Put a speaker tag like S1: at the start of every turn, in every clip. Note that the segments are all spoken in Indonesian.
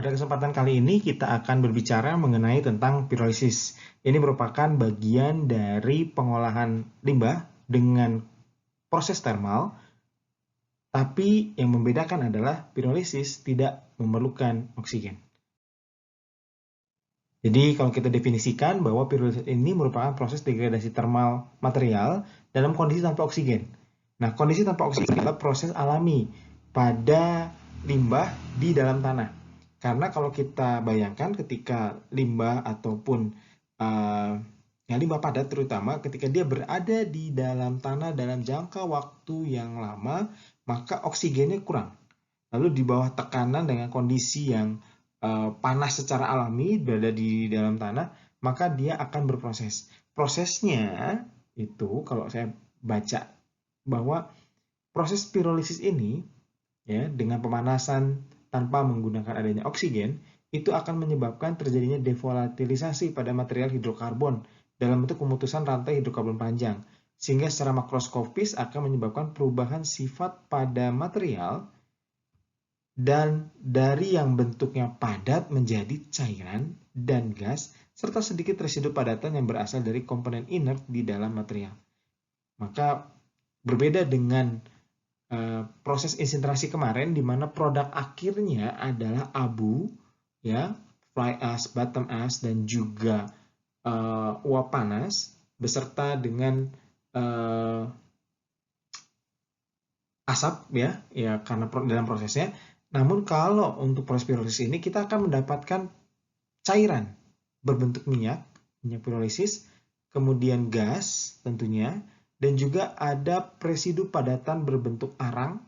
S1: Pada kesempatan kali ini kita akan berbicara mengenai tentang pirolisis. Ini merupakan bagian dari pengolahan limbah dengan proses termal, tapi yang membedakan adalah pirolisis tidak memerlukan oksigen. Jadi kalau kita definisikan bahwa pirolisis ini merupakan proses degradasi termal material dalam kondisi tanpa oksigen. Nah, kondisi tanpa oksigen adalah proses alami pada limbah di dalam tanah. Karena kalau kita bayangkan ketika limbah ataupun limbah padat terutama ketika dia berada di dalam tanah dalam jangka waktu yang lama, maka oksigennya kurang. Lalu di bawah tekanan dengan kondisi yang panas secara alami berada di dalam tanah, maka dia akan berproses. Prosesnya itu kalau saya baca bahwa proses pirolisis ini ya dengan pemanasan tanpa menggunakan adanya oksigen itu akan menyebabkan terjadinya devolatilisasi pada material hidrokarbon dalam bentuk pemutusan rantai hidrokarbon panjang, sehingga secara makroskopis akan menyebabkan perubahan sifat pada material dan dari yang bentuknya padat menjadi cairan dan gas, serta sedikit residu padatan yang berasal dari komponen inert di dalam material. Maka berbeda dengan proses insinterasi kemarin, di mana produk akhirnya adalah abu, ya, fly ash, bottom ash, dan juga uap panas, beserta dengan asap, ya karena dalam prosesnya. Namun kalau untuk proses pirolisis ini kita akan mendapatkan cairan berbentuk minyak pirolisis, kemudian gas tentunya, dan juga ada residu padatan berbentuk arang.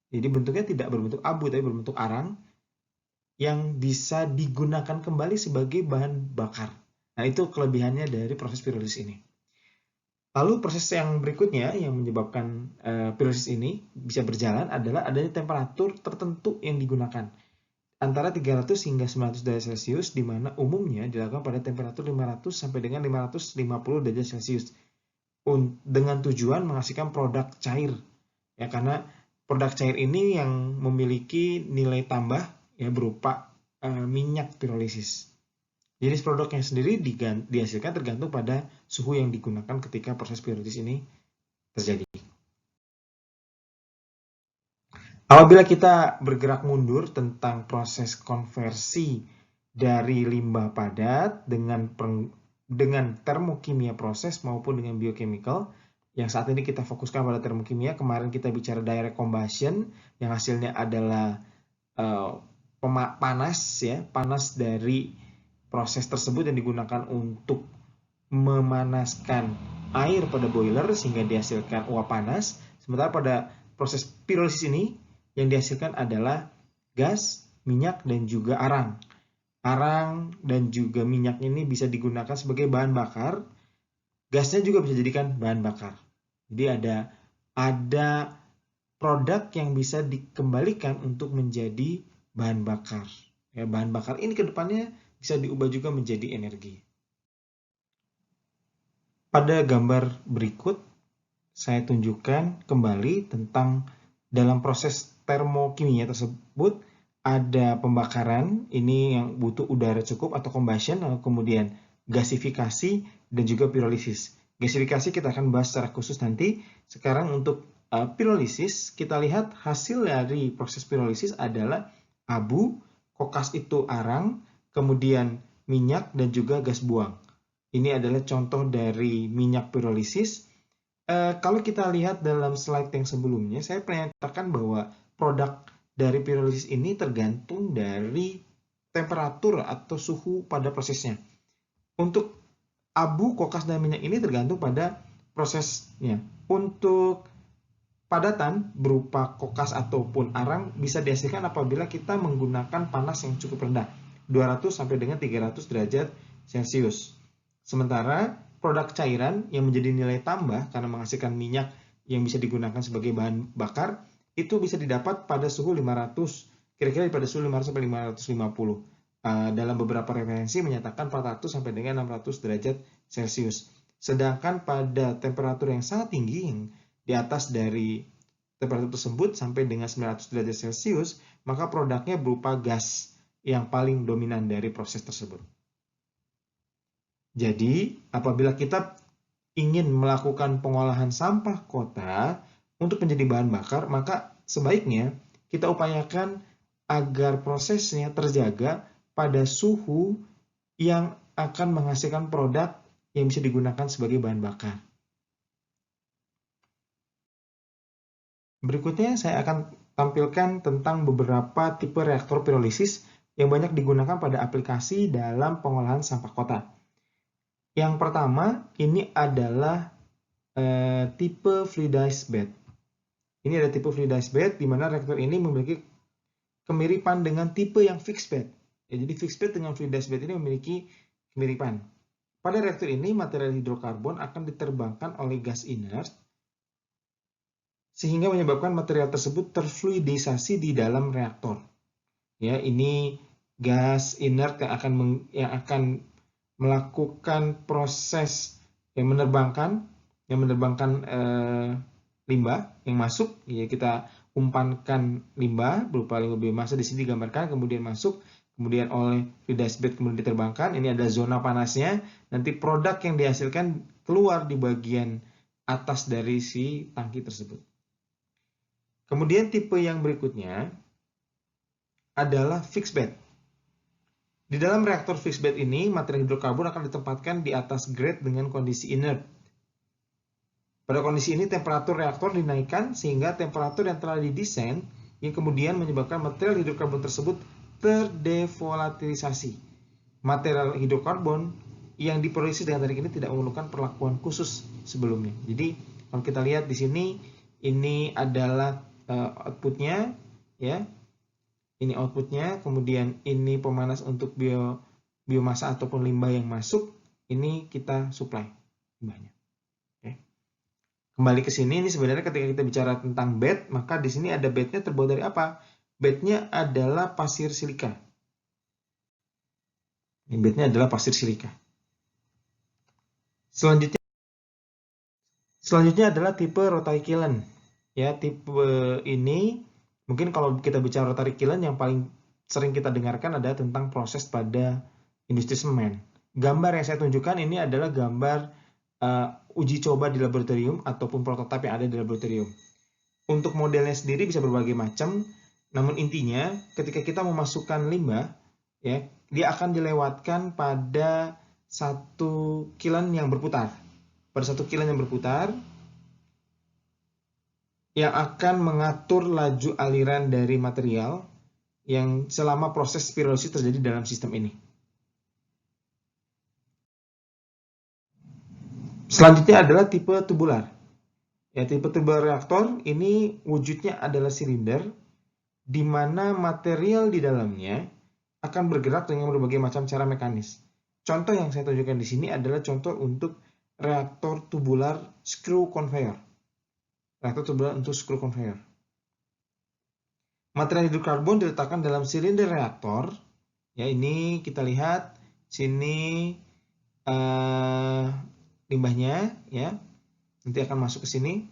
S1: Jadi bentuknya tidak berbentuk abu tapi berbentuk arang yang bisa digunakan kembali sebagai bahan bakar. Nah, itu kelebihannya dari proses pirolisis ini. Lalu proses yang berikutnya yang menyebabkan pirolisis ini bisa berjalan adalah adanya temperatur tertentu yang digunakan antara 300 hingga 900 derajat Celcius, di mana umumnya dilakukan pada temperatur 500 sampai dengan 550 derajat Celcius dengan tujuan menghasilkan produk cair. Ya, karena produk cair ini yang memiliki nilai tambah ya berupa minyak pirolisis. Jenis produknya sendiri dihasilkan tergantung pada suhu yang digunakan ketika proses pirolisis ini terjadi. Apabila kita bergerak mundur tentang proses konversi dari limbah padat dengan termokimia proses maupun dengan biochemical, yang saat ini kita fokuskan pada termokimia. Kemarin kita bicara direct combustion yang hasilnya adalah panas dari proses tersebut yang digunakan untuk memanaskan air pada boiler sehingga dihasilkan uap panas. Sementara pada proses pirolisis ini yang dihasilkan adalah gas, minyak, dan juga arang. Arang dan juga minyak ini bisa digunakan sebagai bahan bakar. Gasnya juga bisa dijadikan bahan bakar. Jadi ada produk yang bisa dikembalikan untuk menjadi bahan bakar. Ya, bahan bakar ini ke depannya bisa diubah juga menjadi energi. Pada gambar berikut, saya tunjukkan kembali tentang dalam proses termokimia tersebut ada pembakaran, ini yang butuh udara cukup atau combustion, lalu kemudian gasifikasi dan juga pirolisis. Gasifikasi kita akan bahas secara khusus nanti. Sekarang untuk pirolisis, kita lihat hasil dari proses pirolisis adalah abu, kokas itu arang, kemudian minyak dan juga gas buang. Ini adalah contoh dari minyak pirolisis. Kalau kita lihat dalam slide yang sebelumnya, saya pernah nyatakan bahwa produk dari pirolisis ini tergantung dari temperatur atau suhu pada prosesnya. Untuk abu, kokas, dan minyak ini tergantung pada prosesnya. Untuk padatan berupa kokas ataupun arang bisa dihasilkan apabila kita menggunakan panas yang cukup rendah, 200 sampai dengan 300 derajat Celcius. Sementara produk cairan yang menjadi nilai tambah karena menghasilkan minyak yang bisa digunakan sebagai bahan bakar itu bisa didapat pada suhu 500, kira-kira pada suhu 500 sampai 550. Dalam beberapa referensi menyatakan 400 sampai dengan 600 derajat Celcius. Sedangkan pada temperatur yang sangat tinggi, yang di atas dari temperatur tersebut sampai dengan 900 derajat Celcius, maka produknya berupa gas. yang paling dominan dari proses tersebut. Jadi, apabila kita ingin melakukan pengolahan sampah kota untuk menjadi bahan bakar, maka sebaiknya kita upayakan agar prosesnya terjaga pada suhu yang akan menghasilkan produk yang bisa digunakan sebagai bahan bakar. Berikutnya saya akan tampilkan tentang beberapa tipe reaktor pirolisis yang banyak digunakan pada aplikasi dalam pengolahan sampah kota. Yang pertama, ini adalah tipe fluidized bed. Ini ada tipe fluidized bed, di mana reaktor ini memiliki kemiripan dengan tipe yang fixed bed. Ya, jadi fixed bed dengan fluidized bed ini memiliki kemiripan. Pada reaktor ini, material hidrokarbon akan diterbangkan oleh gas inert, sehingga menyebabkan material tersebut terfluidisasi di dalam reaktor. Ya, ini gas inert yang akan melakukan proses yang menerbangkan limbah yang masuk. Ya, kita umpankan limbah berupa limbah biomasa, di sini digambarkan, kemudian masuk, kemudian oleh fluidized bed kemudian diterbangkan. Ini ada zona panasnya. Nanti produk yang dihasilkan keluar di bagian atas dari si tangki tersebut. Kemudian tipe yang berikutnya adalah fixed bed. Di dalam reaktor fixed bed ini, material hidrokarbon akan ditempatkan di atas grate dengan kondisi inert. Pada kondisi ini, temperatur reaktor dinaikkan sehingga temperatur yang telah didesain yang kemudian menyebabkan material hidrokarbon tersebut terdevolatilisasi. Material hidrokarbon yang diproduksi dengan teknik ini tidak memerlukan perlakuan khusus sebelumnya. Jadi, kalau kita lihat di sini, ini adalah outputnya, ya. Ini outputnya, kemudian ini pemanas untuk biomasa ataupun limbah yang masuk. Ini kita supply limbahnya. Oke. Kembali ke sini, ini sebenarnya ketika kita bicara tentang bed, maka di sini ada bednya terbuat dari apa? Bednya adalah pasir silika. Ini bednya adalah pasir silika. Selanjutnya adalah tipe rotary kiln. Ya, tipe ini mungkin kalau kita bicara rotary kiln yang paling sering kita dengarkan adalah tentang proses pada industri semen. Gambar yang saya tunjukkan ini adalah gambar uji coba di laboratorium ataupun prototipe yang ada di laboratorium. Untuk modelnya sendiri bisa berbagai macam, namun intinya ketika kita memasukkan limbah, ya, dia akan dilewatkan pada satu kiln yang berputar. Pada satu kiln yang berputar, yang akan mengatur laju aliran dari material yang selama proses pirolisis terjadi dalam sistem ini. Selanjutnya adalah tipe tubular. Ya, tipe tubular reaktor ini wujudnya adalah silinder, di mana material di dalamnya akan bergerak dengan berbagai macam cara mekanis. Contoh yang saya tunjukkan di sini adalah contoh untuk reaktor tubular screw conveyor. Reaktor tubular untuk screw conveyor. Material hidrokarbon diletakkan dalam silinder reaktor. Ya, ini kita lihat sini limbahnya, ya. Nanti akan masuk ke sini.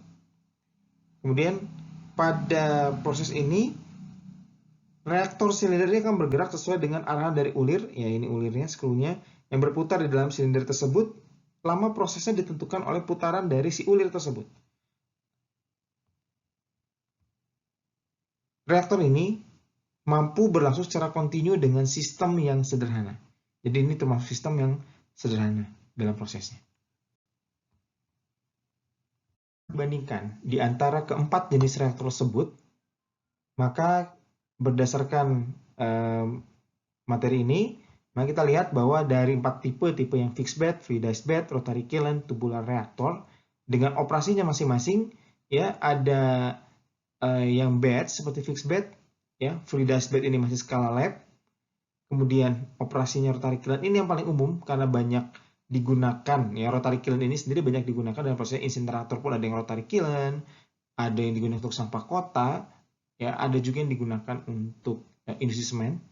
S1: Kemudian pada proses ini reaktor silinder ini akan bergerak sesuai dengan arahan dari ulir. Ya, ini ulirnya, skrunya yang berputar di dalam silinder tersebut. Lama prosesnya ditentukan oleh putaran dari si ulir tersebut. Reaktor ini mampu berlangsung secara kontinu dengan sistem yang sederhana. Jadi ini termasuk sistem yang sederhana dalam prosesnya. Bandingkan di antara keempat jenis reaktor tersebut, maka berdasarkan materi ini, maka kita lihat bahwa dari 4 tipe yang fixed bed, fluidized bed, rotary kiln, tubular reaktor, dengan operasinya masing-masing, ya, ada yang bed seperti fixed bed, ya, fluidized bed ini masih skala lab. Kemudian operasinya rotary kiln ini yang paling umum karena banyak digunakan, ya. Rotary kiln ini sendiri banyak digunakan dalam proses insinerator pun ada yang rotary kiln, ada yang digunakan untuk sampah kota, ya, ada juga yang digunakan untuk industri semen.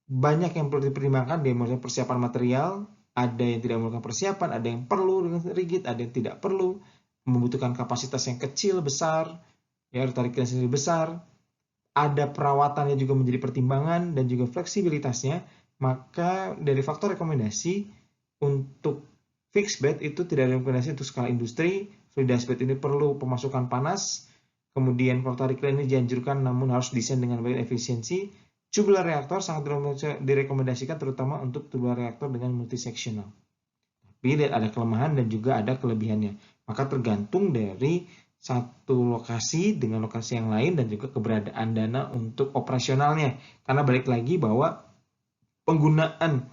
S1: Banyak yang perlu dipertimbangkan dari persiapan material, ada yang tidak memerlukan persiapan, ada yang perlu dengan rigid, ada yang tidak perlu, membutuhkan kapasitas yang kecil, besar. Ya, rotary kiln sendiri besar. ada perawatannya juga menjadi pertimbangan dan juga fleksibilitasnya, maka dari faktor rekomendasi untuk fixed bed itu tidak ada rekomendasi untuk skala industri. Fluidized bed ini perlu pemasukan panas, kemudian rotarycline ini dianjurkan namun harus desain dengan baik efisiensi. Tubular reaktor sangat direkomendasikan terutama untuk tubular reaktor dengan multisectional. Tapi ada kelemahan dan juga ada kelebihannya. Maka tergantung dari satu lokasi dengan lokasi yang lain dan juga keberadaan dana untuk operasionalnya. Karena balik lagi bahwa penggunaan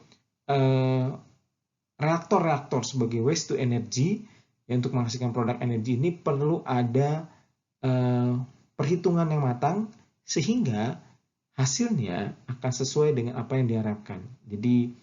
S1: reaktor-reaktor sebagai waste to energy ya, untuk menghasilkan produk energi ini perlu ada perhitungan yang matang sehingga hasilnya akan sesuai dengan apa yang diharapkan. Jadi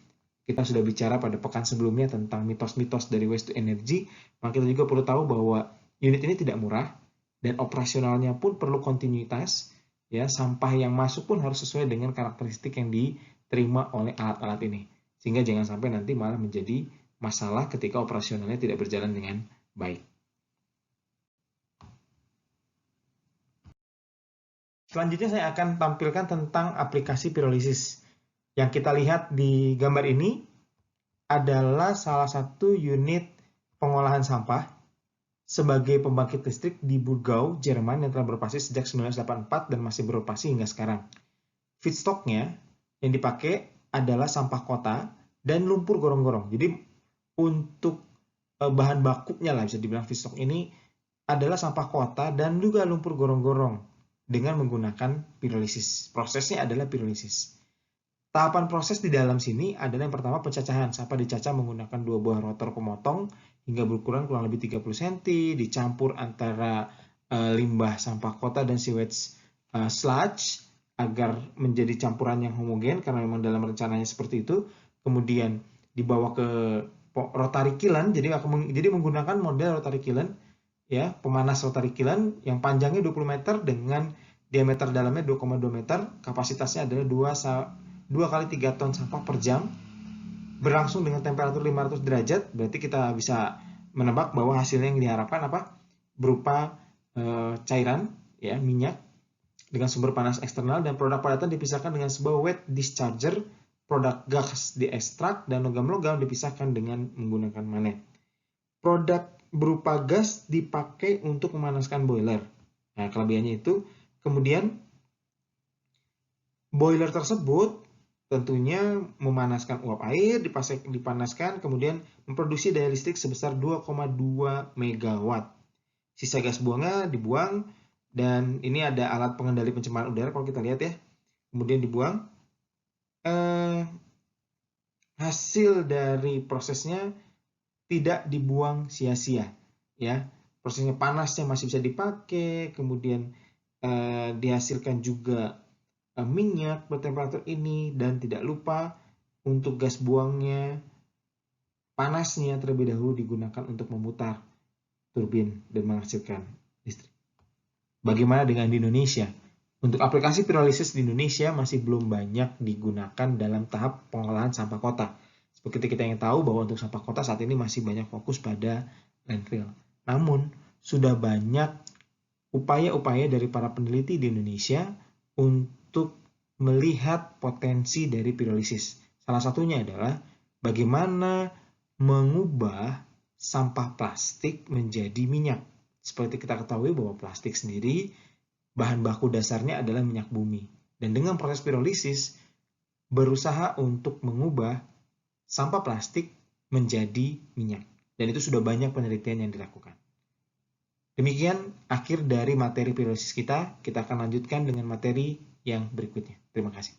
S1: kita sudah bicara pada pekan sebelumnya tentang mitos-mitos dari waste to energy, maka kita juga perlu tahu bahwa unit ini tidak murah dan operasionalnya pun perlu kontinuitas. Ya, sampah yang masuk pun harus sesuai dengan karakteristik yang diterima oleh alat-alat ini. Sehingga jangan sampai nanti malah menjadi masalah ketika operasionalnya tidak berjalan dengan baik. Selanjutnya saya akan tampilkan tentang aplikasi pirolisis. Yang kita lihat di gambar ini adalah salah satu unit pengolahan sampah sebagai pembangkit listrik di Burgau, Jerman yang telah beroperasi sejak 1984 dan masih beroperasi hingga sekarang. Feedstocknya yang dipakai adalah sampah kota dan lumpur gorong-gorong. Jadi untuk bahan bakunya lah bisa dibilang feedstock ini adalah sampah kota dan juga lumpur gorong-gorong dengan menggunakan pirolisis. Prosesnya adalah pirolisis. Tahapan proses di dalam sini adalah yang pertama pencacahan. Sampah dicacah menggunakan 2 buah rotor pemotong hingga berukuran kurang lebih 30 cm, dicampur antara limbah sampah kota dan sewage sludge agar menjadi campuran yang homogen karena memang dalam rencananya seperti itu. Kemudian dibawa ke rotary kiln, jadi menggunakan model rotary kiln ya, pemanas rotary kiln yang panjangnya 20 meter dengan diameter dalamnya 2,2 meter, kapasitasnya adalah 2 kali 3 ton sampah per jam, berlangsung dengan temperatur 500 derajat, berarti kita bisa menebak bahwa hasilnya yang diharapkan apa? Berupa cairan, ya, minyak, dengan sumber panas eksternal, dan produk padatan dipisahkan dengan sebuah wet discharger, produk gas diekstrak, dan logam-logam dipisahkan dengan menggunakan manet. Produk berupa gas dipakai untuk memanaskan boiler. Nah, kelebihannya itu, kemudian boiler tersebut tentunya memanaskan uap air, dipanaskan, kemudian memproduksi daya listrik sebesar 2,2 MW. Sisa gas buangnya dibuang, dan ini ada alat pengendali pencemaran udara kalau kita lihat ya. Kemudian dibuang. Hasil dari prosesnya tidak dibuang sia-sia, ya. Prosesnya panasnya masih bisa dipakai, kemudian dihasilkan juga minyak bertemperatur ini, dan tidak lupa untuk gas buangnya panasnya terlebih dahulu digunakan untuk memutar turbin dan menghasilkan listrik. Bagaimana dengan di Indonesia? Untuk aplikasi pirolisis di Indonesia masih belum banyak digunakan dalam tahap pengolahan sampah kota. Seperti kita yang tahu bahwa untuk sampah kota saat ini masih banyak fokus pada landfill. Namun, sudah banyak upaya-upaya dari para peneliti di Indonesia untuk melihat potensi dari pirolisis. Salah satunya adalah bagaimana mengubah sampah plastik menjadi minyak. Seperti kita ketahui bahwa plastik sendiri bahan baku dasarnya adalah minyak bumi. Dan dengan proses pirolisis berusaha untuk mengubah sampah plastik menjadi minyak. Dan itu sudah banyak penelitian yang dilakukan. Demikian akhir dari materi pirolisis kita. Kita akan lanjutkan dengan materi yang berikutnya. Terima kasih.